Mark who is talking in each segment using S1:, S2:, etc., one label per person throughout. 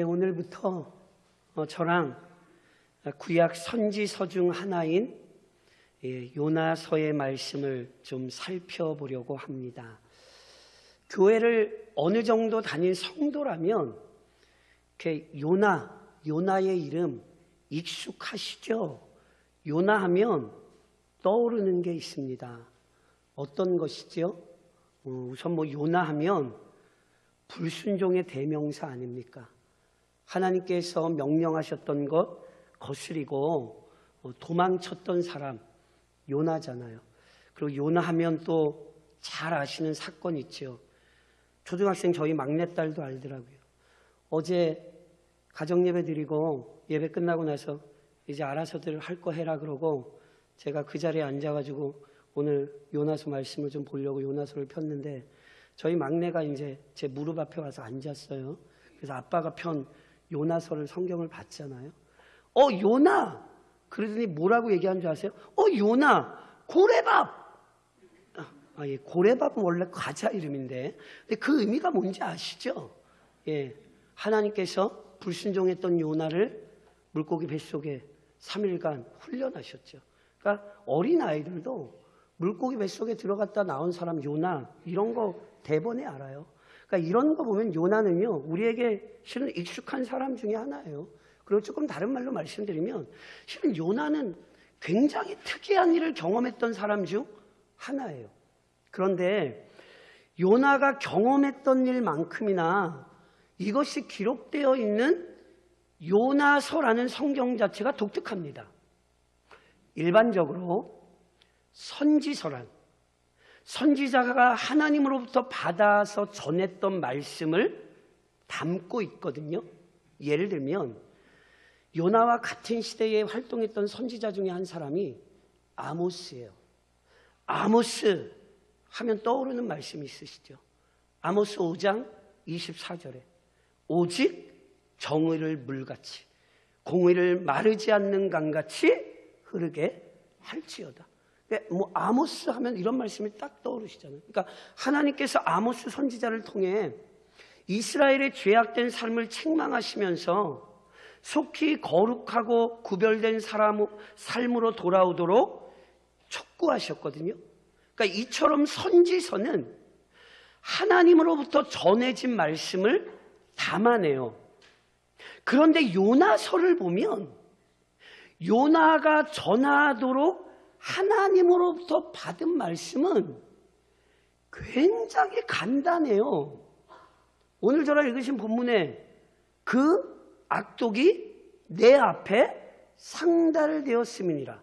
S1: 오늘부터 저랑 구약 선지서 중 하나인 요나서의 말씀을 좀 살펴보려고 합니다. 교회를 어느 정도 다닌 성도라면 이렇게 요나의 이름 익숙하시죠? 요나 하면 떠오르는 게 있습니다. 어떤 것이죠? 우선 요나 하면 불순종의 대명사 아닙니까? 하나님께서 명령하셨던 것 거스리고 도망쳤던 사람 요나잖아요. 그리고 요나 하면 또 잘 아시는 사건 있죠. 초등학생 저희 막내딸도 알더라고요. 어제 가정예배 드리고 예배 끝나고 나서 이제 알아서들 할 거 해라 그러고 제가 그 자리에 앉아가지고 오늘 요나서 말씀을 좀 보려고 요나서를 폈는데 저희 막내가 이제 제 무릎 앞에 와서 앉았어요. 그래서 아빠가 편 요나서를 성경을 봤잖아요. 요나! 그러더니 뭐라고 얘기한 줄 아세요? 요나! 고래밥! 고래밥은 원래 과자 이름인데 근데 그 의미가 뭔지 아시죠? 하나님께서 불순종했던 요나를 물고기 뱃속에 3일간 훈련하셨죠. 그러니까 어린아이들도 물고기 뱃속에 들어갔다 나온 사람 요나 이런 거 대번에 알아요. 그러니까 이런 거 보면 요나는요 우리에게 실은 익숙한 사람 중에 하나예요. 그리고 조금 다른 말로 말씀드리면 실은 요나는 굉장히 특이한 일을 경험했던 사람 중 하나예요. 그런데 요나가 경험했던 일만큼이나 이것이 기록되어 있는 요나서라는 성경 자체가 독특합니다. 일반적으로 선지서란 선지자가 하나님으로부터 받아서 전했던 말씀을 담고 있거든요. 예를 들면 요나와 같은 시대에 활동했던 선지자 중에 한 사람이 아모스예요. 아모스 하면 떠오르는 말씀이 있으시죠. 아모스 5장 24절에 오직 정의를 물같이 공의를 마르지 않는 강같이 흐르게 할지어다. 아모스 하면 이런 말씀이 딱 떠오르시잖아요. 그러니까 하나님께서 아모스 선지자를 통해 이스라엘의 죄악된 삶을 책망하시면서 속히 거룩하고 구별된 삶으로 돌아오도록 촉구하셨거든요. 그러니까 이처럼 선지서는 하나님으로부터 전해진 말씀을 담아내요. 그런데 요나서를 보면 요나가 전하도록 하나님으로부터 받은 말씀은 굉장히 간단해요. 오늘 저랑 읽으신 본문에 그 악독이 내 앞에 상달되었음이니라.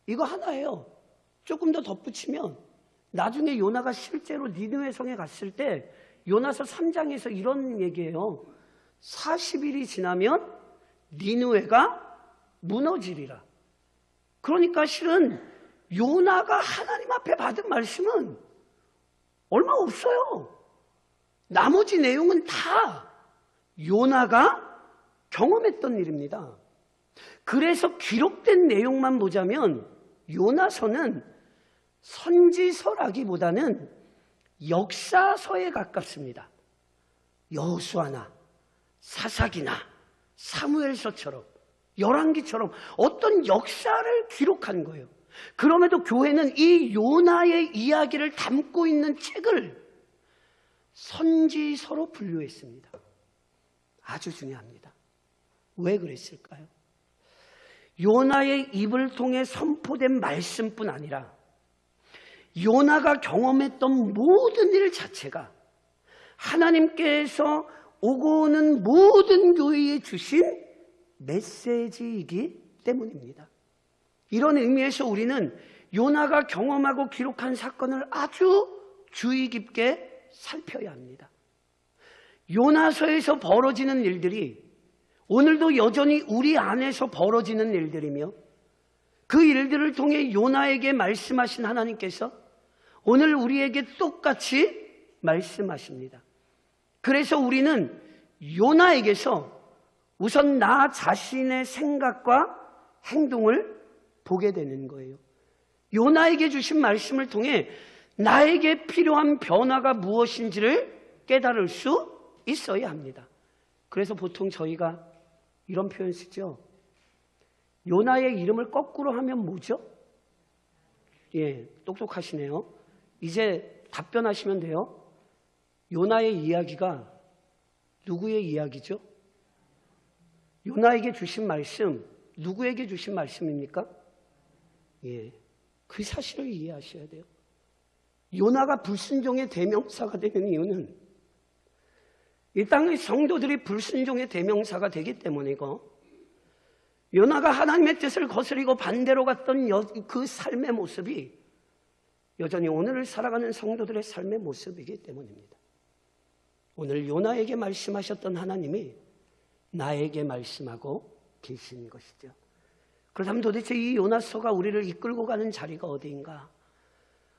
S1: 이거 하나예요. 조금 더 덧붙이면 나중에 요나가 실제로 니느웨 성에 갔을 때 요나서 3장에서 이런 얘기예요. 40일이 지나면 니느웨가 무너지리라. 그러니까 실은 요나가 하나님 앞에 받은 말씀은 얼마 없어요. 나머지 내용은 다 요나가 경험했던 일입니다. 그래서 기록된 내용만 보자면 요나서는 선지서라기보다는 역사서에 가깝습니다. 여호수아나 사사기나 사무엘서처럼 열왕기처럼 어떤 역사를 기록한 거예요. 그럼에도 교회는 이 요나의 이야기를 담고 있는 책을 선지서로 분류했습니다. 아주 중요합니다. 왜 그랬을까요? 요나의 입을 통해 선포된 말씀뿐 아니라 요나가 경험했던 모든 일 자체가 하나님께서 오고 오는 모든 교회에 주신 메시지이기 때문입니다. 이런 의미에서 우리는 요나가 경험하고 기록한 사건을 아주 주의 깊게 살펴야 합니다. 요나서에서 벌어지는 일들이 오늘도 여전히 우리 안에서 벌어지는 일들이며 그 일들을 통해 요나에게 말씀하신 하나님께서 오늘 우리에게 똑같이 말씀하십니다. 그래서 우리는 요나에게서 우선 나 자신의 생각과 행동을 보게 되는 거예요. 요나에게 주신 말씀을 통해 나에게 필요한 변화가 무엇인지를 깨달을 수 있어야 합니다. 그래서 보통 저희가 이런 표현 쓰죠. 요나의 이름을 거꾸로 하면 뭐죠? 예, 똑똑하시네요. 이제 답변하시면 돼요. 요나의 이야기가 누구의 이야기죠? 요나에게 주신 말씀, 누구에게 주신 말씀입니까? 예, 그 사실을 이해하셔야 돼요. 요나가 불순종의 대명사가 되는 이유는 이 땅의 성도들이 불순종의 대명사가 되기 때문이고, 요나가 하나님의 뜻을 거스리고 반대로 갔던 그 삶의 모습이 여전히 오늘을 살아가는 성도들의 삶의 모습이기 때문입니다. 오늘 요나에게 말씀하셨던 하나님이 나에게 말씀하고 계신 것이죠. 그렇다면 도대체 이 요나서가 우리를 이끌고 가는 자리가 어디인가?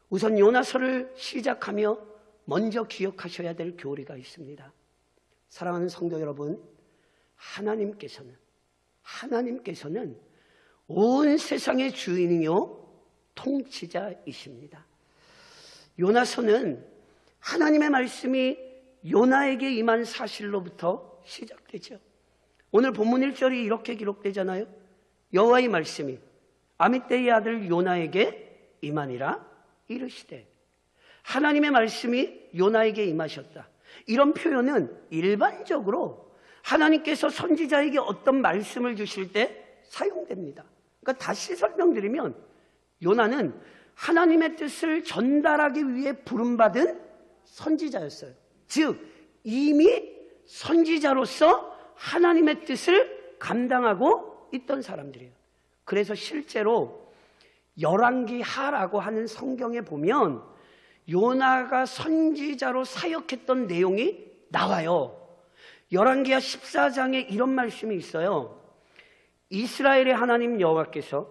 S1: 우선 요나서를 시작하며 먼저 기억하셔야 될 교리가 있습니다. 사랑하는 성도 여러분, 하나님께서는 온 세상의 주인이요 통치자이십니다. 요나서는 하나님의 말씀이 요나에게 임한 사실로부터 시작되죠. 오늘 본문 1절이 이렇게 기록되잖아요. 여호와의 말씀이 아미떼의 아들 요나에게 임하니라 이르시되, 하나님의 말씀이 요나에게 임하셨다. 이런 표현은 일반적으로 하나님께서 선지자에게 어떤 말씀을 주실 때 사용됩니다. 그러니까 다시 설명드리면 요나는 하나님의 뜻을 전달하기 위해 부름받은 선지자였어요. 즉 이미 선지자로서 하나님의 뜻을 감당하고 있던 사람들이에요. 그래서 실제로 열왕기하라고 하는 성경에 보면 요나가 선지자로 사역했던 내용이 나와요. 열왕기하 14장에 이런 말씀이 있어요. 이스라엘의 하나님 여호와께서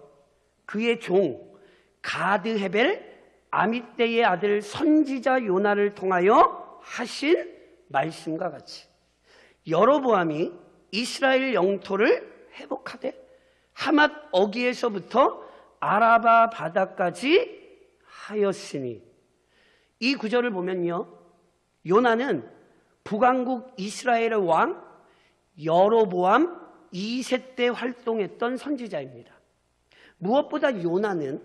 S1: 그의 종 가드헤벨 아미떼의 아들 선지자 요나를 통하여 하신 말씀과 같이 여로보암이 이스라엘 영토를 회복하되 하맛 어귀에서부터 아라바 바다까지 하였으니, 이 구절을 보면요, 요나는 북왕국 이스라엘의 왕 여로보암 2세 때 활동했던 선지자입니다. 무엇보다 요나는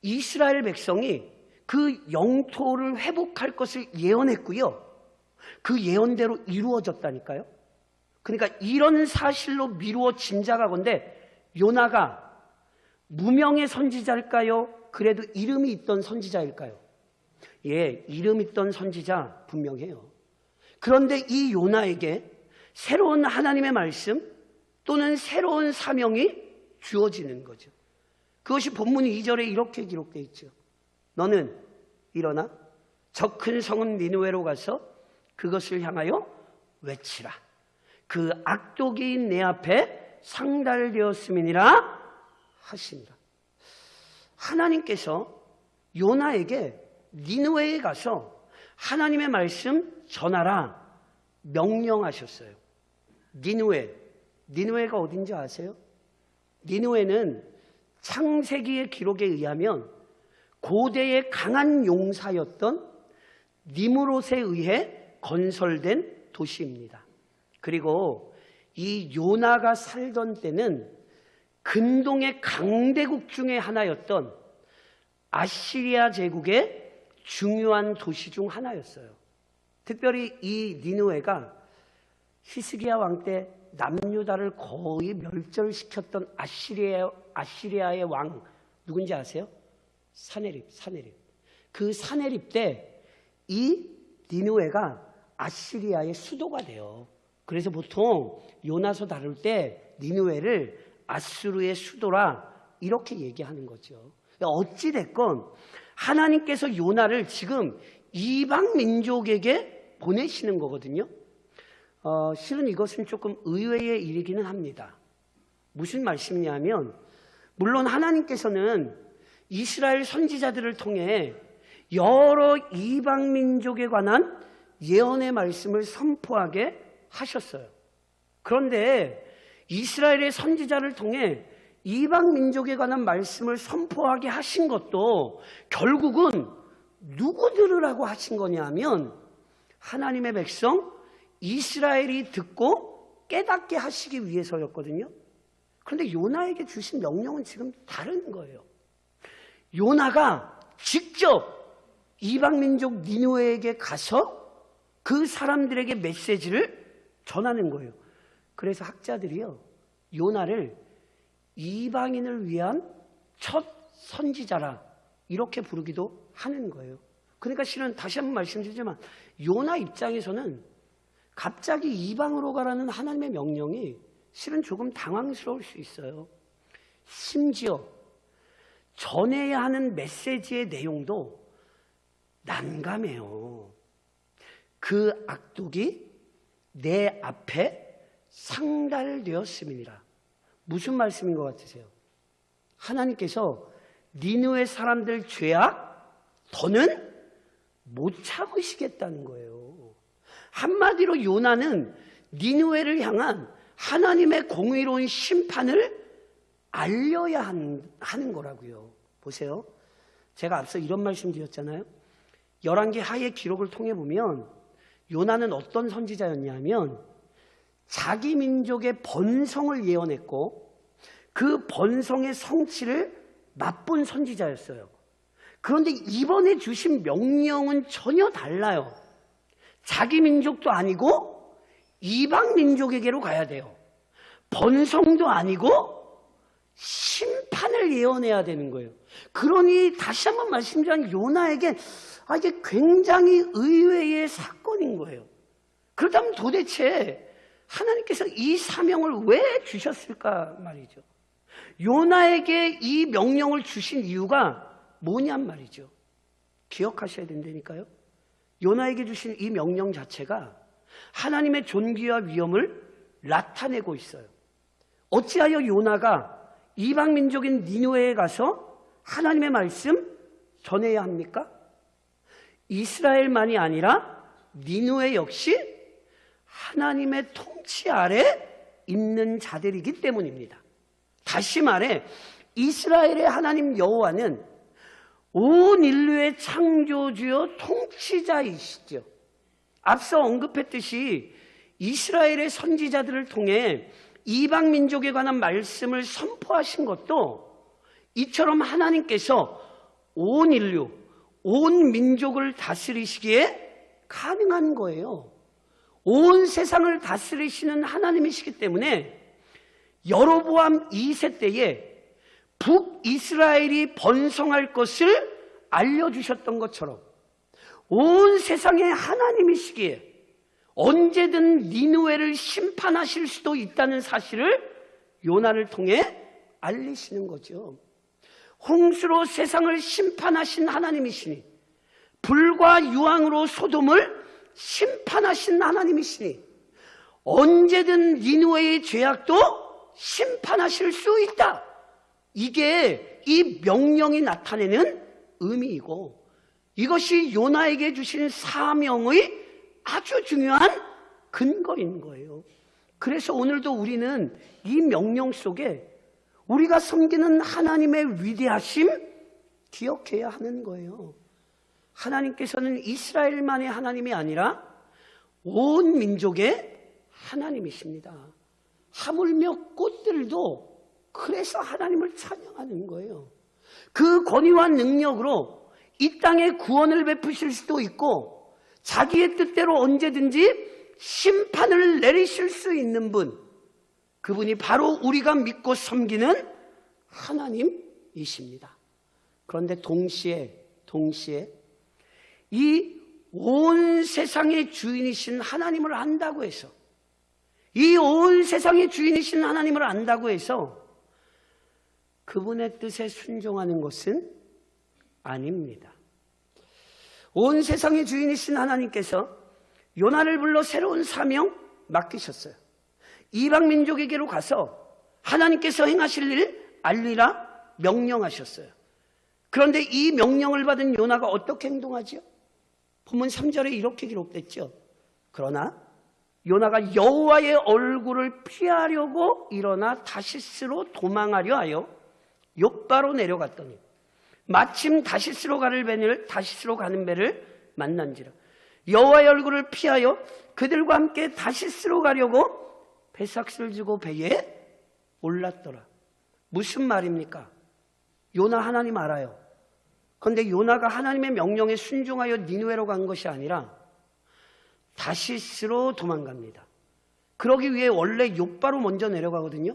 S1: 이스라엘 백성이 그 영토를 회복할 것을 예언했고요, 그 예언대로 이루어졌다니까요. 그러니까 이런 사실로 미루어 짐작하건대 요나가 무명의 선지자일까요? 그래도 이름이 있던 선지자일까요? 예, 이름 있던 선지자 분명해요. 그런데 이 요나에게 새로운 하나님의 말씀 또는 새로운 사명이 주어지는 거죠. 그것이 본문 2절에 이렇게 기록되어 있죠. 너는 일어나 저 큰 성은 니느웨로 가서 그것을 향하여 외치라. 그 악독이 내 앞에 상달되었음이니라 하신다. 하나님께서 요나에게 니느웨에 가서 하나님의 말씀 전하라 명령하셨어요. 니느웨가 어딘지 아세요? 니느웨는 창세기의 기록에 의하면 고대의 강한 용사였던 니므롯에 의해 건설된 도시입니다. 그리고 이 요나가 살던 때는 근동의 강대국 중에 하나였던 아시리아 제국의 중요한 도시 중 하나였어요. 특별히 이 니느웨가 히스기야 왕 때 남유다를 거의 멸절시켰던 아시리아의 왕 누군지 아세요? 사네립. 그 사네립 때 이 니느웨가 아시리아의 수도가 돼요. 그래서 보통 요나서 다룰 때 니느웨를 아수르의 수도라 이렇게 얘기하는 거죠. 어찌됐건 하나님께서 요나를 지금 이방 민족에게 보내시는 거거든요. 실은 이것은 조금 의외의 일이기는 합니다. 무슨 말씀이냐면, 물론 하나님께서는 이스라엘 선지자들을 통해 여러 이방 민족에 관한 예언의 말씀을 선포하게 하셨어요. 그런데 이스라엘의 선지자를 통해 이방 민족에 관한 말씀을 선포하게 하신 것도 결국은 누구 들으라고 하신 거냐면 하나님의 백성 이스라엘이 듣고 깨닫게 하시기 위해서였거든요. 그런데 요나에게 주신 명령은 지금 다른 거예요. 요나가 직접 이방민족 니느웨에게 가서 그 사람들에게 메시지를 전하는 거예요. 그래서 학자들이요, 요나를 이방인을 위한 첫 선지자라 이렇게 부르기도 하는 거예요. 그러니까 실은 다시 한번 말씀드리지만 요나 입장에서는 갑자기 이방으로 가라는 하나님의 명령이 실은 조금 당황스러울 수 있어요. 심지어 전해야 하는 메시지의 내용도 난감해요. 그 악독이 내 앞에 상달되었음이니라. 무슨 말씀인 것 같으세요? 하나님께서 니느웨 사람들 죄악 더는 못 참으시겠다는 거예요. 한마디로 요나는 니느웨를 향한 하나님의 공의로운 심판을 알려야 하는 거라고요. 보세요. 제가 앞서 이런 말씀 드렸잖아요. 11개 하의 기록을 통해 보면 요나는 어떤 선지자였냐면 자기 민족의 번성을 예언했고 그 번성의 성취를 맛본 선지자였어요. 그런데 이번에 주신 명령은 전혀 달라요. 자기 민족도 아니고 이방 민족에게로 가야 돼요. 번성도 아니고 심판을 예언해야 되는 거예요. 그러니 다시 한번 말씀드리면 요나에게 이게 굉장히 의외의 사건인 거예요. 그렇다면 도대체 하나님께서 이 사명을 왜 주셨을까 말이죠. 요나에게 이 명령을 주신 이유가 뭐냔 말이죠. 기억하셔야 된다니까요. 요나에게 주신 이 명령 자체가 하나님의 존귀와 위엄을 나타내고 있어요. 어찌하여 요나가 이방 민족인 니느웨에 가서 하나님의 말씀 전해야 합니까? 이스라엘만이 아니라 니느웨 역시 하나님의 통치 아래 있는 자들이기 때문입니다. 다시 말해 이스라엘의 하나님 여호와는 온 인류의 창조주요 통치자이시죠. 앞서 언급했듯이 이스라엘의 선지자들을 통해 이방 민족에 관한 말씀을 선포하신 것도 이처럼 하나님께서 온 인류, 온 민족을 다스리시기에 가능한 거예요. 온 세상을 다스리시는 하나님이시기 때문에 여로보암 2세 때에 북이스라엘이 번성할 것을 알려주셨던 것처럼 온 세상의 하나님이시기에 언제든 니느웨를 심판하실 수도 있다는 사실을 요나를 통해 알리시는 거죠. 홍수로 세상을 심판하신 하나님이시니 불과 유황으로 소돔을 심판하신 하나님이시니 언제든 니느웨의 죄악도 심판하실 수 있다. 이게 이 명령이 나타내는 의미이고 이것이 요나에게 주신 사명의 아주 중요한 근거인 거예요. 그래서 오늘도 우리는 이 명령 속에 우리가 섬기는 하나님의 위대하심 기억해야 하는 거예요. 하나님께서는 이스라엘만의 하나님이 아니라 온 민족의 하나님이십니다. 하물며 꽃들도 그래서 하나님을 찬양하는 거예요. 그 권위와 능력으로 이 땅에 구원을 베푸실 수도 있고 자기의 뜻대로 언제든지 심판을 내리실 수 있는 분, 그분이 바로 우리가 믿고 섬기는 하나님이십니다. 그런데 동시에 이 온 세상의 주인이신 하나님을 안다고 해서 이 온 세상의 주인이신 하나님을 안다고 해서 그분의 뜻에 순종하는 것은 아닙니다. 온 세상의 주인이신 하나님께서 요나를 불러 새로운 사명 맡기셨어요. 이방 민족에게로 가서 하나님께서 행하실 일 알리라 명령하셨어요. 그런데 이 명령을 받은 요나가 어떻게 행동하죠? 본문 3절에 이렇게 기록됐죠. 그러나 요나가 여호와의 얼굴을 피하려고 일어나 다시스로 도망하려 하여 욥바로 내려갔더니 마침 다시스로 가는 배를 만난지라. 여호와의 얼굴을 피하여 그들과 함께 다시스로 가려고 배삭스를 지고 배에 올랐더라. 무슨 말입니까? 요나 하나님 알아요. 그런데 요나가 하나님의 명령에 순종하여 니느웨로 간 것이 아니라 다시스로 도망갑니다. 그러기 위해 원래 욥바로 먼저 내려가거든요.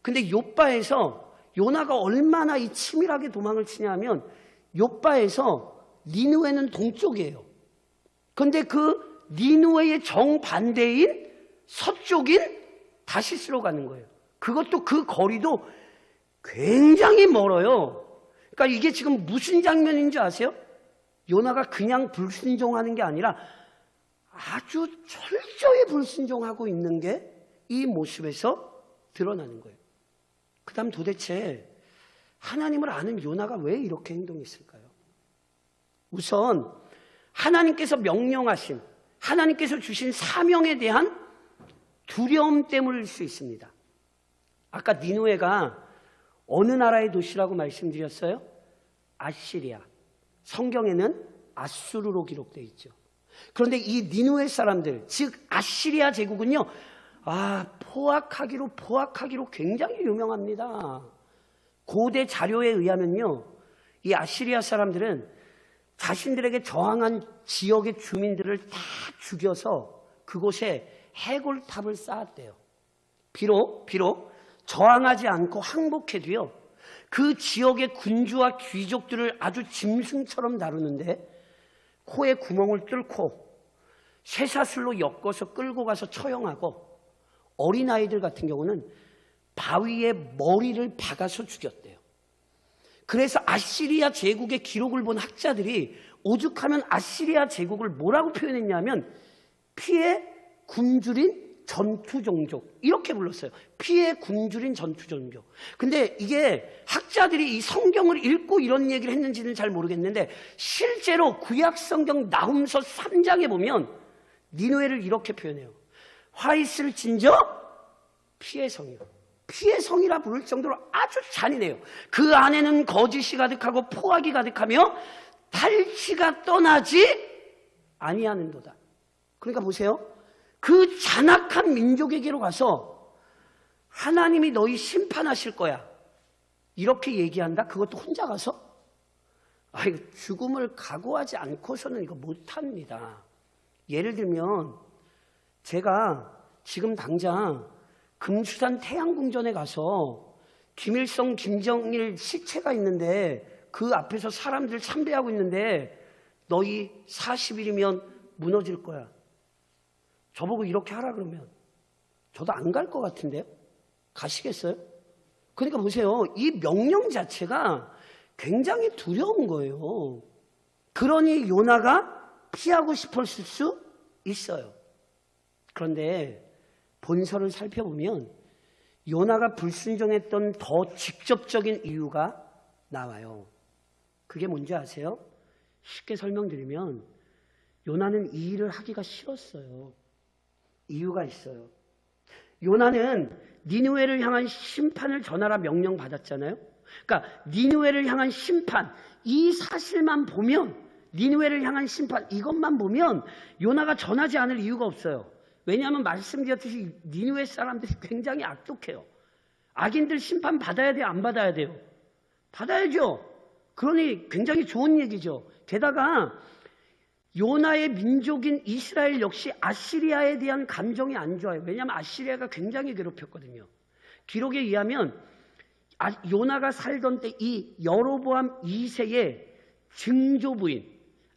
S1: 근데 욥바에서 요나가 얼마나 이 치밀하게 도망을 치냐면 욥바에서 니느웨는 동쪽이에요. 그런데 그 니느웨의 정반대인 서쪽인 다시스로 가는 거예요. 그것도 그 거리도 굉장히 멀어요. 그러니까 이게 지금 무슨 장면인 줄 아세요? 요나가 그냥 불순종하는 게 아니라 아주 철저히 불순종하고 있는 게 이 모습에서 드러나는 거예요. 그 다음 도대체 하나님을 아는 요나가 왜 이렇게 행동했을까요? 우선 하나님께서 명령하신, 하나님께서 주신 사명에 대한 두려움 때문일 수 있습니다. 아까 니느웨가 어느 나라의 도시라고 말씀드렸어요? 아시리아. 성경에는 아수르로 기록되어 있죠. 그런데 이 니느웨 사람들, 즉 아시리아 제국은요, 포악하기로 굉장히 유명합니다. 고대 자료에 의하면요, 이 아시리아 사람들은 자신들에게 저항한 지역의 주민들을 다 죽여서 그곳에 해골탑을 쌓았대요. 비록 저항하지 않고 항복해도요, 그 지역의 군주와 귀족들을 아주 짐승처럼 다루는데 코에 구멍을 뚫고 쇠사슬로 엮어서 끌고 가서 처형하고 어린아이들 같은 경우는 바위에 머리를 박아서 죽였대요. 그래서 아시리아 제국의 기록을 본 학자들이 오죽하면 아시리아 제국을 뭐라고 표현했냐면 피에 굶주린 전투종족, 이렇게 불렀어요. 피에 굶주린 전투종족. 근데 이게 학자들이 이 성경을 읽고 이런 얘기를 했는지는 잘 모르겠는데 실제로 구약성경 나훔서 3장에 보면 니느웨를 이렇게 표현해요. 화 있을 진저 피의 성이요. 피의 성이라 부를 정도로 아주 잔인해요. 그 안에는 거짓이 가득하고 포악이 가득하며 탈취가 떠나지 아니하는도다. 그러니까 보세요. 그 잔악한 민족에게로 가서 하나님이 너희 심판하실 거야, 이렇게 얘기한다? 그것도 혼자 가서? 이거 죽음을 각오하지 않고서는 이거 못합니다. 예를 들면 제가 지금 당장 금수산 태양궁전에 가서 김일성, 김정일 시체가 있는데 그 앞에서 사람들 참배하고 있는데 너희 40일이면 무너질 거야, 저보고 이렇게 하라 그러면 저도 안 갈 것 같은데요? 가시겠어요? 그러니까 보세요. 이 명령 자체가 굉장히 두려운 거예요. 그러니 요나가 피하고 싶었을 수 있어요. 그런데 본서를 살펴보면 요나가 불순종했던 더 직접적인 이유가 나와요. 그게 뭔지 아세요? 쉽게 설명드리면 요나는 이 일을 하기가 싫었어요. 이유가 있어요. 요나는 니느웨를 향한 심판을 전하라 명령 받았잖아요. 그러니까 니느웨를 향한 심판, 이 사실만 보면, 니느웨를 향한 심판, 이것만 보면 요나가 전하지 않을 이유가 없어요. 왜냐하면 말씀드렸듯이 니느웨 사람들이 굉장히 악독해요. 악인들 심판 받아야 돼요, 안 받아야 돼요? 받아야죠. 그러니 굉장히 좋은 얘기죠. 게다가 요나의 민족인 이스라엘 역시 아시리아에 대한 감정이 안 좋아요. 왜냐하면 아시리아가 굉장히 괴롭혔거든요. 기록에 의하면 요나가 살던 때 이 여로보암 2세의 증조부인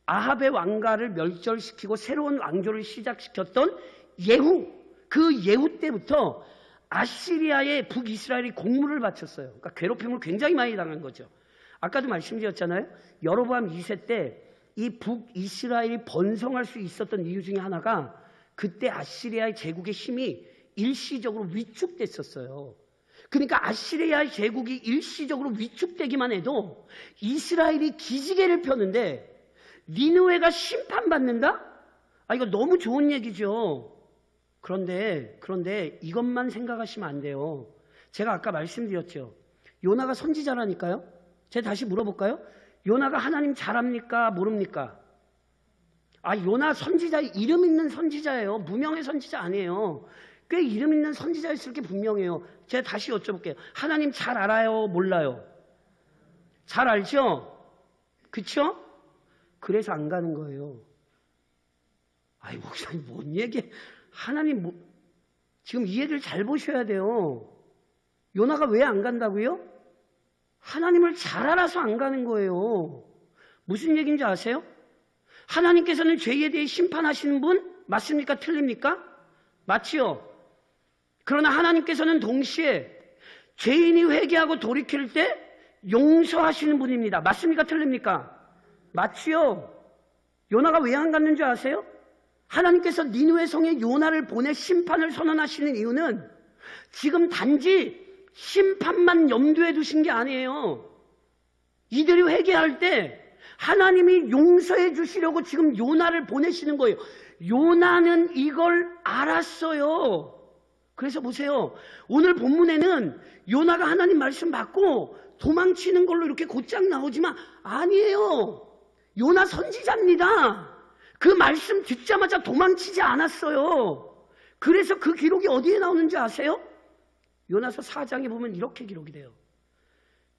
S1: 아합의 왕가를 멸절시키고 새로운 왕조를 시작시켰던 예후, 그 예후 때부터 아시리아의 북이스라엘이 공물을 바쳤어요. 그러니까 괴롭힘을 굉장히 많이 당한 거죠. 아까도 말씀드렸잖아요. 여로보암 2세 때 이 북이스라엘이 번성할 수 있었던 이유 중에 하나가 그때 아시리아의 제국의 힘이 일시적으로 위축됐었어요. 그러니까 아시리아의 제국이 일시적으로 위축되기만 해도 이스라엘이 기지개를 펴는데 니느웨가 심판받는다? 이거 너무 좋은 얘기죠. 그런데 이것만 생각하시면 안 돼요. 제가 아까 말씀드렸죠. 요나가 선지자라니까요. 제가 다시 물어볼까요? 요나가 하나님 잘 압니까? 모릅니까? 요나 선지자, 이름 있는 선지자예요. 무명의 선지자 아니에요. 꽤 이름 있는 선지자였을 게 분명해요. 제가 다시 여쭤볼게요. 하나님 잘 알아요? 몰라요? 잘 알죠? 그쵸? 그래서 안 가는 거예요. 목사님 뭔 얘기? 하나님 지금 이 얘기를 잘 보셔야 돼요. 요나가 왜 안 간다고요? 하나님을 잘 알아서 안 가는 거예요. 무슨 얘기인지 아세요? 하나님께서는 죄에 대해 심판하시는 분 맞습니까? 틀립니까? 맞지요? 그러나 하나님께서는 동시에 죄인이 회개하고 돌이킬 때 용서하시는 분입니다. 맞습니까? 틀립니까? 맞지요? 요나가 왜 안 갔는 줄 아세요? 하나님께서 니느웨 성에 요나를 보내 심판을 선언하시는 이유는 지금 단지 심판만 염두에 두신 게 아니에요. 이들이 회개할 때 하나님이 용서해 주시려고 지금 요나를 보내시는 거예요. 요나는 이걸 알았어요. 그래서 보세요. 오늘 본문에는 요나가 하나님 말씀 받고 도망치는 걸로 이렇게 곧장 나오지만 아니에요. 요나 선지자입니다. 그 말씀 듣자마자 도망치지 않았어요. 그래서 그 기록이 어디에 나오는지 아세요? 요나서 4장에 보면 이렇게 기록이 돼요.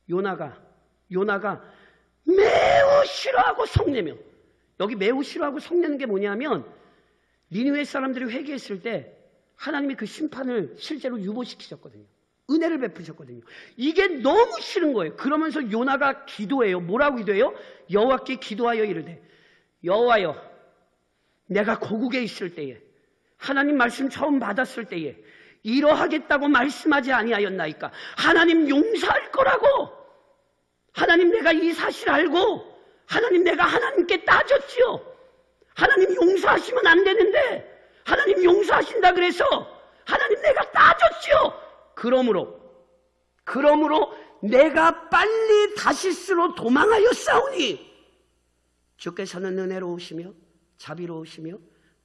S1: 요나가 매우 싫어하고 성내며, 여기 매우 싫어하고 성내는 게 뭐냐면 니느웨 사람들이 회개했을 때 하나님이 그 심판을 실제로 유보시키셨거든요. 은혜를 베푸셨거든요. 이게 너무 싫은 거예요. 그러면서 요나가 기도해요. 뭐라고 기도해요? 여호와께 기도하여 이르되 여호와여, 내가 고국에 있을 때에 하나님 말씀 처음 받았을 때에 이러하겠다고 말씀하지 아니하였나이까? 하나님 용서할 거라고. 하나님 내가 이 사실 알고 하나님 내가 하나님께 따졌지요. 하나님 용서하시면 안 되는데 하나님 용서하신다 그래서 하나님 내가 따졌지요. 그러므로 내가 빨리 다시스로 도망하여 싸우니 주께서는 은혜로우시며 자비로우시며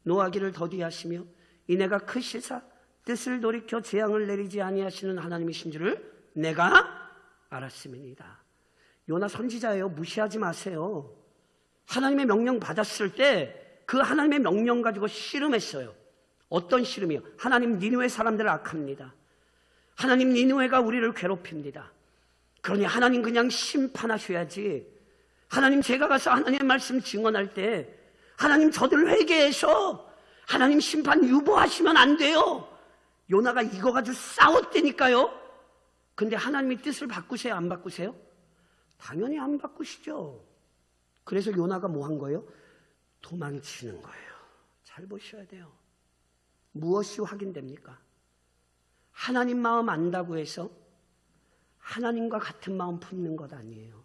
S1: 노하기를 더디하시며 이내가 크시사 뜻을 돌이켜 재앙을 내리지 아니하시는 하나님이신 줄을 내가 알았음이니이다. 요나 선지자예요. 무시하지 마세요. 하나님의 명령 받았을 때 그 하나님의 명령 가지고 씨름했어요. 어떤 씨름이요? 하나님 니느웨 사람들 악합니다. 하나님 니느웨가 우리를 괴롭힙니다. 그러니 하나님 그냥 심판하셔야지. 하나님 제가 가서 하나님의 말씀 증언할 때 하나님 저들 회개해서 하나님 심판 유보하시면 안 돼요. 요나가 이거 가지고 싸웠다니까요. 근데 하나님이 뜻을 바꾸세요? 안 바꾸세요? 당연히 안 바꾸시죠. 그래서 요나가 뭐 한 거예요? 도망치는 거예요. 잘 보셔야 돼요. 무엇이 확인됩니까? 하나님 마음 안다고 해서 하나님과 같은 마음 품는 것 아니에요.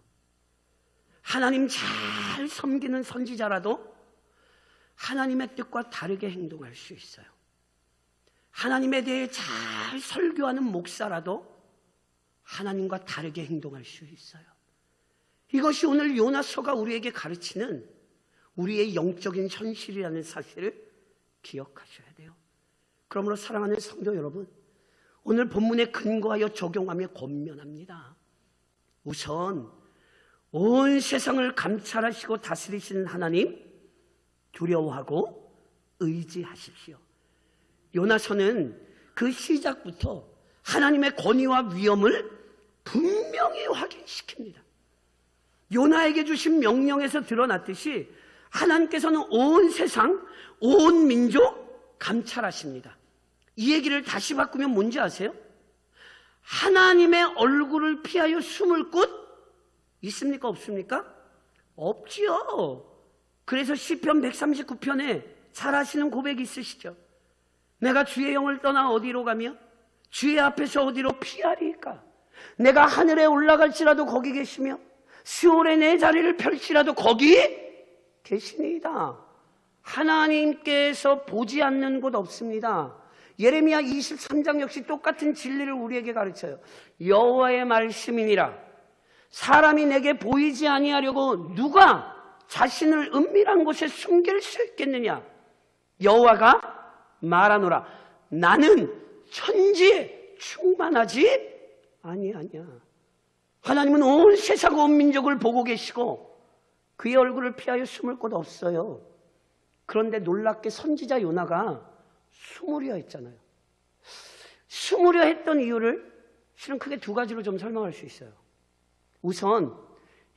S1: 하나님 잘 섬기는 선지자라도 하나님의 뜻과 다르게 행동할 수 있어요. 하나님에 대해 잘 설교하는 목사라도 하나님과 다르게 행동할 수 있어요. 이것이 오늘 요나서가 우리에게 가르치는 우리의 영적인 현실이라는 사실을 기억하셔야 돼요. 그러므로 사랑하는 성도 여러분, 오늘 본문에 근거하여 적용하며 권면합니다. 우선 온 세상을 감찰하시고 다스리시는 하나님 두려워하고 의지하십시오. 요나서는 그 시작부터 하나님의 권위와 위엄을 분명히 확인시킵니다. 요나에게 주신 명령에서 드러났듯이 하나님께서는 온 세상, 온 민족 감찰하십니다. 이 얘기를 다시 바꾸면 뭔지 아세요? 하나님의 얼굴을 피하여 숨을 곳 있습니까? 없습니까? 없지요. 그래서 시편 139편에 잘 아시는 고백이 있으시죠? 내가 주의 영을 떠나 어디로 가며 주의 앞에서 어디로 피하리까? 내가 하늘에 올라갈지라도 거기 계시며 시온에 내 자리를 펼치라도 거기 계시니이다. 하나님께서 보지 않는 곳 없습니다. 예레미야 23장 역시 똑같은 진리를 우리에게 가르쳐요. 여호와의 말씀이니라. 사람이 내게 보이지 아니하려고 누가 자신을 은밀한 곳에 숨길 수 있겠느냐? 여호와가 말하노라. 나는 천지에 충만하지 아니하냐. 하나님은 온 세상 온 민족을 보고 계시고 그의 얼굴을 피하여 숨을 곳 없어요. 그런데 놀랍게 선지자 요나가 숨으려 했잖아요. 숨으려 했던 이유를 실은 크게 두 가지로 좀 설명할 수 있어요. 우선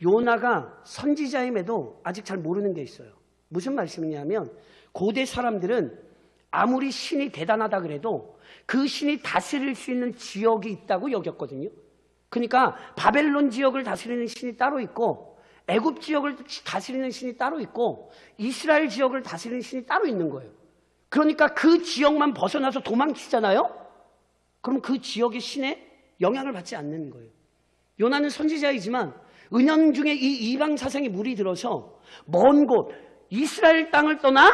S1: 요나가 선지자임에도 아직 잘 모르는 게 있어요. 무슨 말씀이냐면 고대 사람들은 아무리 신이 대단하다 그래도 그 신이 다스릴 수 있는 지역이 있다고 여겼거든요. 그러니까 바벨론 지역을 다스리는 신이 따로 있고 애굽 지역을 다스리는 신이 따로 있고 이스라엘 지역을 다스리는 신이 따로 있는 거예요. 그러니까 그 지역만 벗어나서 도망치잖아요. 그럼 그 지역의 신에 영향을 받지 않는 거예요. 요나는 선지자이지만 은연중에 이 이방 사상에 물이 들어서 먼 곳 이스라엘 땅을 떠나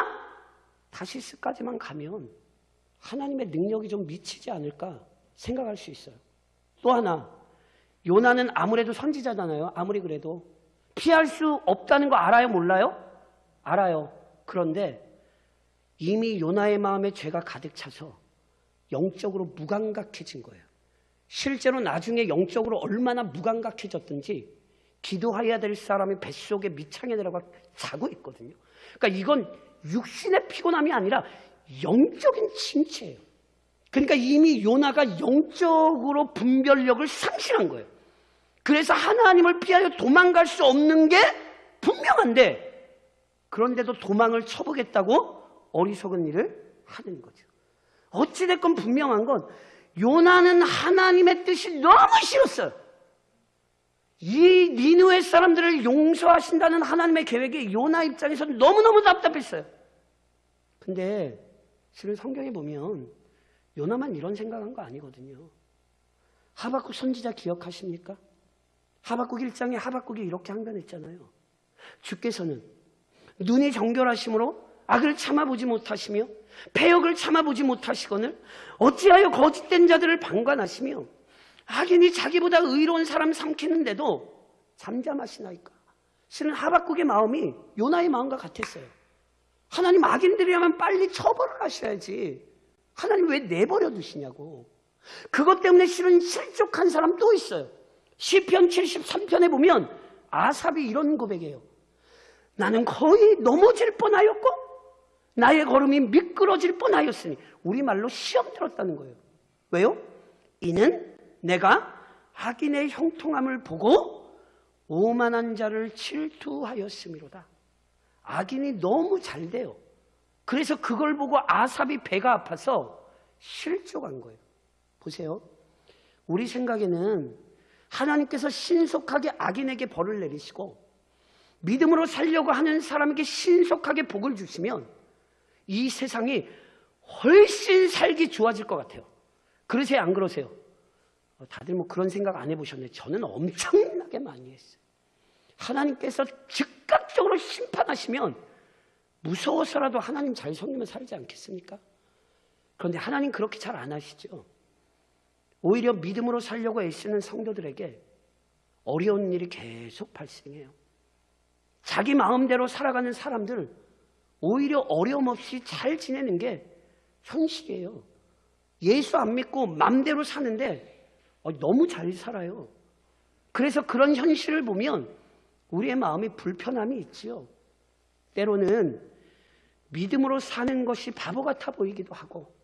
S1: 다시스까지만 가면 하나님의 능력이 좀 미치지 않을까 생각할 수 있어요. 또 하나, 요나는 아무래도 선지자잖아요. 아무리 그래도 피할 수 없다는 거 알아요? 몰라요? 알아요. 그런데 이미 요나의 마음에 죄가 가득 차서 영적으로 무감각해진 거예요. 실제로 나중에 영적으로 얼마나 무감각해졌든지 기도해야 될 사람이 뱃속에 밑창에 들어가 자고 있거든요. 그러니까 이건 육신의 피곤함이 아니라 영적인 침체예요. 그러니까 이미 요나가 영적으로 분별력을 상실한 거예요. 그래서 하나님을 피하여 도망갈 수 없는 게 분명한데 그런데도 도망을 쳐보겠다고 어리석은 일을 하는 거죠. 어찌됐건 분명한 건 요나는 하나님의 뜻이 너무 싫었어요. 이 니느웨 사람들을 용서하신다는 하나님의 계획이 요나 입장에서 너무너무 답답했어요. 근데 실은 성경에 보면 요나만 이런 생각한 거 아니거든요. 하박국 선지자 기억하십니까? 하박국 1장에 하박국이 이렇게 항변했잖아요. 주께서는 눈이 정결하심으로 악을 참아보지 못하시며 패역을 참아보지 못하시거늘 어찌하여 거짓된 자들을 방관하시며 악인이 자기보다 의로운 사람 삼키는데도 잠잠하시나이까. 실은 하박국의 마음이 요나의 마음과 같았어요. 하나님, 악인들이라면 빨리 처벌을 하셔야지 하나님 왜 내버려 두시냐고. 그것 때문에 실은 실족한 사람 또 있어요. 시편 73편에 보면 아삽이 이런 고백이에요. 나는 거의 넘어질 뻔하였고 나의 걸음이 미끄러질 뻔하였으니. 우리말로 시험 들었다는 거예요. 왜요? 이는 내가 악인의 형통함을 보고 오만한 자를 질투하였음이로다. 악인이 너무 잘 돼요. 그래서 그걸 보고 아삽이 배가 아파서 실족한 거예요. 보세요. 우리 생각에는 하나님께서 신속하게 악인에게 벌을 내리시고 믿음으로 살려고 하는 사람에게 신속하게 복을 주시면 이 세상이 훨씬 살기 좋아질 것 같아요. 그러세요? 안 그러세요? 다들 뭐 그런 생각 안 해보셨네. 저는 엄청나게 많이 했어요. 하나님께서 즉각적으로 심판하시면 무서워서라도 하나님 잘 섬기면 살지 않겠습니까? 그런데 하나님 그렇게 잘 안 하시죠. 오히려 믿음으로 살려고 애쓰는 성도들에게 어려운 일이 계속 발생해요. 자기 마음대로 살아가는 사람들 오히려 어려움 없이 잘 지내는 게 현실이에요. 예수 안 믿고 맘대로 사는데 너무 잘 살아요. 그래서 그런 현실을 보면 우리의 마음이 불편함이 있지요. 때로는 믿음으로 사는 것이 바보 같아 보이기도 하고,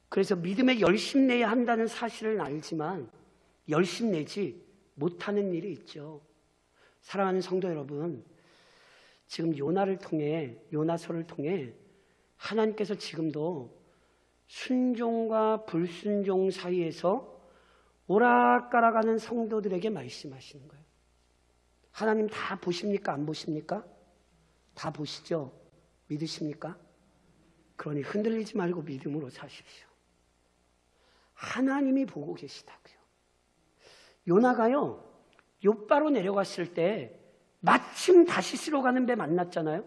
S1: 그래서 믿음에 열심내야 한다는 사실을 알지만 열심내지 못하는 일이 있죠. 사랑하는 성도 여러분, 지금 요나를 통해, 요나서를 통해 하나님께서 지금도 순종과 불순종 사이에서 오락가락하는 성도들에게 말씀하시는 거예요. 하나님 다 보십니까? 안 보십니까? 다 보시죠? 믿으십니까? 그러니 흔들리지 말고 믿음으로 사십시오. 하나님이 보고 계시다고요. 요나가요, 욥바로 내려갔을 때 마침 다시스로 가는 배 만났잖아요.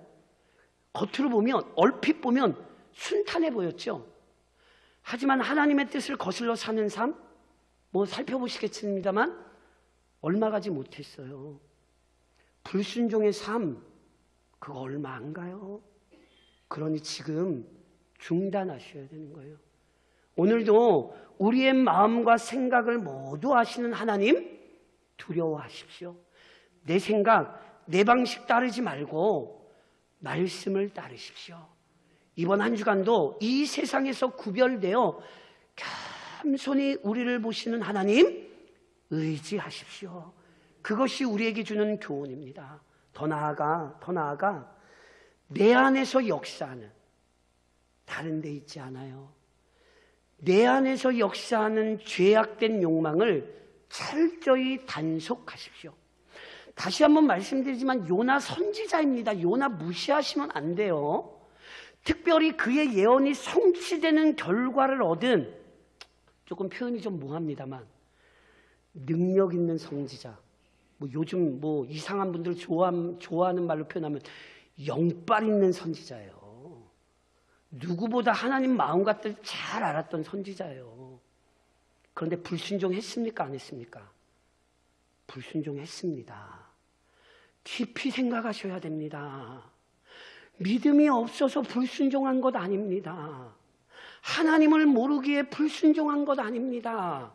S1: 겉으로 보면, 얼핏 보면 순탄해 보였죠. 하지만 하나님의 뜻을 거슬러 사는 삶, 뭐 살펴보시겠습니다만 얼마 가지 못했어요. 불순종의 삶, 그거 얼마 안 가요. 그러니 지금 중단하셔야 되는 거예요. 오늘도 우리의 마음과 생각을 모두 아시는 하나님 두려워하십시오. 내 생각, 내 방식 따르지 말고 말씀을 따르십시오. 이번 한 주간도 이 세상에서 구별되어 겸손히 우리를 보시는 하나님 의지하십시오. 그것이 우리에게 주는 교훈입니다. 더 나아가 내 안에서 역사하는, 다른 데 있지 않아요. 내 안에서 역사하는 죄악된 욕망을 철저히 단속하십시오. 다시 한번 말씀드리지만 요나 선지자입니다. 요나 무시하시면 안 돼요. 특별히 그의 예언이 성취되는 결과를 얻은, 조금 표현이 좀 몽합니다만, 능력 있는 선지자, 요즘 이상한 분들 좋아하는 말로 표현하면 영빨 있는 선지자예요. 누구보다 하나님 마음과 뜻을 잘 알았던 선지자예요. 그런데 불순종했습니까? 안 했습니까? 불순종했습니다. 깊이 생각하셔야 됩니다. 믿음이 없어서 불순종한 것 아닙니다. 하나님을 모르기에 불순종한 것 아닙니다.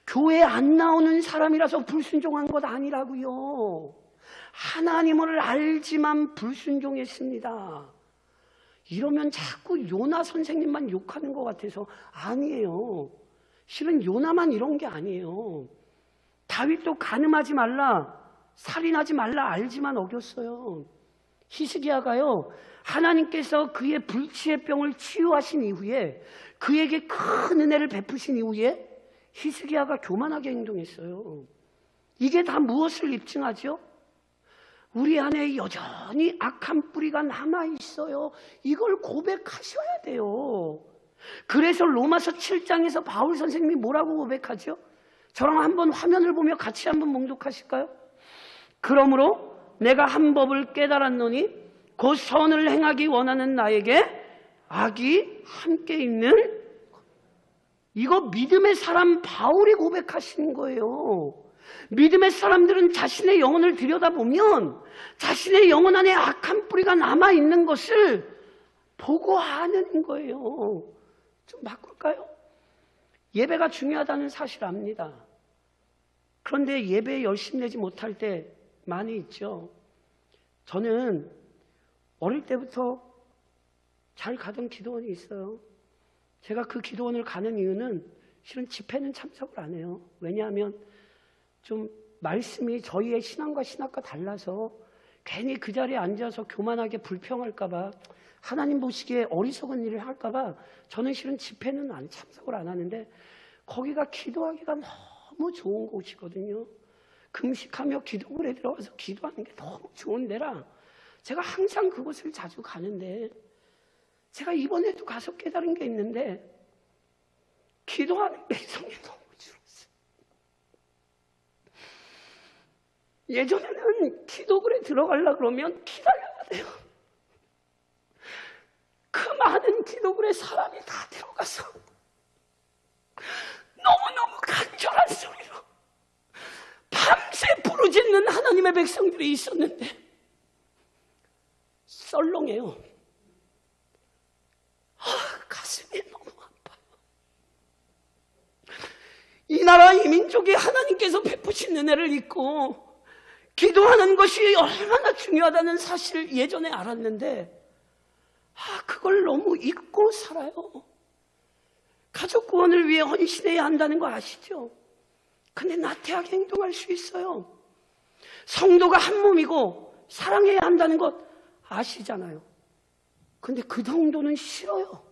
S1: 교회 안 나오는 사람이라서 불순종한 것 아니라고요. 하나님을 알지만 불순종했습니다. 이러면 자꾸 요나 선생님만 욕하는 것 같아서 아니에요. 실은 요나만 이런 게 아니에요. 다윗도 간음하지 말라, 살인하지 말라 알지만 어겼어요. 히스기야가요, 하나님께서 그의 불치의 병을 치유하신 이후에, 그에게 큰 은혜를 베푸신 이후에 히스기야가 교만하게 행동했어요. 이게 다 무엇을 입증하죠? 우리 안에 여전히 악한 뿌리가 남아있어요. 이걸 고백하셔야 돼요. 그래서 로마서 7장에서 바울 선생님이 뭐라고 고백하죠? 저랑 한번 화면을 보며 같이 한번 몽독하실까요? 그러므로 내가 한 법을 깨달았노니 곧 선을 행하기 원하는 나에게 악이 함께 있는, 이거 믿음의 사람 바울이 고백하시는 거예요. 믿음의 사람들은 자신의 영혼을 들여다보면 자신의 영혼 안에 악한 뿌리가 남아있는 것을 보고 아는 거예요. 좀 바꿀까요? 예배가 중요하다는 사실 압니다. 그런데 예배에 열심 내지 못할 때 많이 있죠. 저는 어릴 때부터 잘 가던 기도원이 있어요. 제가 그 기도원을 가는 이유는 실은 집회는 참석을 안 해요. 왜냐하면 좀 말씀이 저희의 신앙과 신학과 달라서 괜히 그 자리에 앉아서 교만하게 불평할까봐, 하나님 보시기에 어리석은 일을 할까봐 저는 실은 집회는 참석을 안 하는데, 거기가 기도하기가 너무 좋은 곳이거든요. 금식하며 기도굴에 들어가서 기도하는 게 너무 좋은 데라 제가 항상 그곳을 자주 가는데, 제가 이번에도 가서 깨달은 게 있는데, 기도하는 백성이 너무 줄었어요. 예전에는 기도굴에 들어가려고 그러면 기다려야 돼요. 그 많은 기도굴에 사람이 다 들어가서 너무너무 간절한 소리로 밤새 부르짖는 하나님의 백성들이 있었는데 썰렁해요. 가슴이 너무 아파요. 이 나라 이 민족이 하나님께서 베푸신 은혜를 잊고 기도하는 것이 얼마나 중요하다는 사실을 예전에 알았는데, 그걸 너무 잊고 살아요. 가족 구원을 위해 헌신해야 한다는 거 아시죠? 근데 나태하게 행동할 수 있어요. 성도가 한 몸이고 사랑해야 한다는 것 아시잖아요. 근데 그 정도는 싫어요.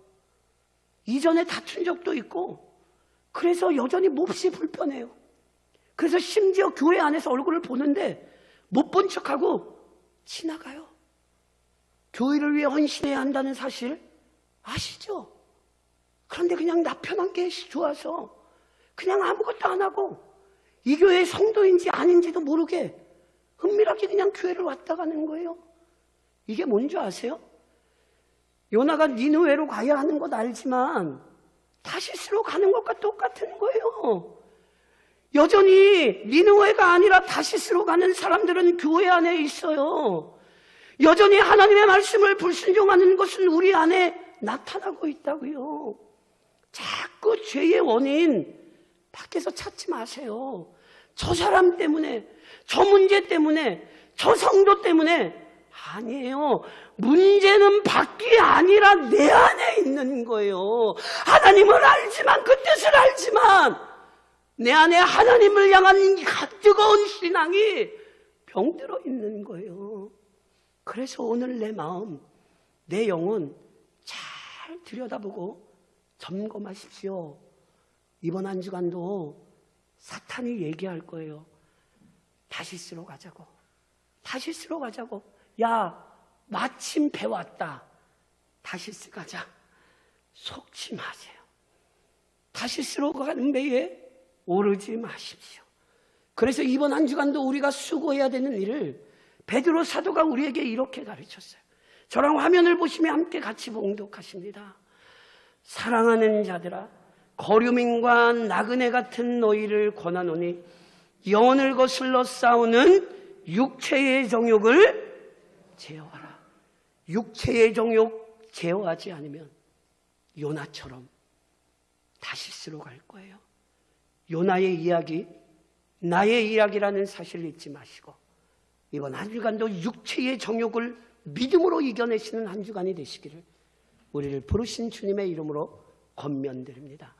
S1: 이전에 다툰 적도 있고, 그래서 여전히 몹시 불편해요. 그래서 심지어 교회 안에서 얼굴을 보는데 못 본 척하고 지나가요. 교회를 위해 헌신해야 한다는 사실 아시죠? 그런데 그냥 나 편한 게 좋아서 그냥 아무것도 안 하고 이 교회의 성도인지 아닌지도 모르게 은밀하게 그냥 교회를 왔다 가는 거예요. 이게 뭔지 아세요? 요나가 니느웨로 가야 하는 것 알지만 다시스로 가는 것과 똑같은 거예요. 여전히 니느웨가 아니라 다시스로 가는 사람들은 교회 안에 있어요. 여전히 하나님의 말씀을 불순종하는 것은 우리 안에 나타나고 있다고요. 자꾸 죄의 원인 밖에서 찾지 마세요. 저 사람 때문에, 저 문제 때문에, 저 성도 때문에 아니에요. 문제는 밖이 아니라 내 안에 있는 거예요. 하나님을 알지만, 그 뜻을 알지만 내 안에 하나님을 향한 뜨거운 신앙이 병들어 있는 거예요. 그래서 오늘 내 마음, 내 영혼 잘 들여다보고 점검하십시오. 이번 한 주간도 사탄이 얘기할 거예요. 다시스로 가자고. 다시스로 가자고. 야, 마침 배웠다. 다시스 가자. 속지 마세요. 다시스로 가는 배에 오르지 마십시오. 그래서 이번 한 주간도 우리가 수고해야 되는 일을 베드로 사도가 우리에게 이렇게 가르쳤어요. 저랑 화면을 보시면 함께 같이 봉독하십니다. 사랑하는 자들아, 거류민과 나그네 같은 너희를 권하노니 영혼을 거슬러 싸우는 육체의 정욕을 제어하라. 육체의 정욕 제어하지 않으면 요나처럼 다시스로 갈 거예요. 요나의 이야기, 나의 이야기라는 사실을 잊지 마시고 이번 한 주간도 육체의 정욕을 믿음으로 이겨내시는 한 주간이 되시기를 우리를 부르신 주님의 이름으로 권면드립니다.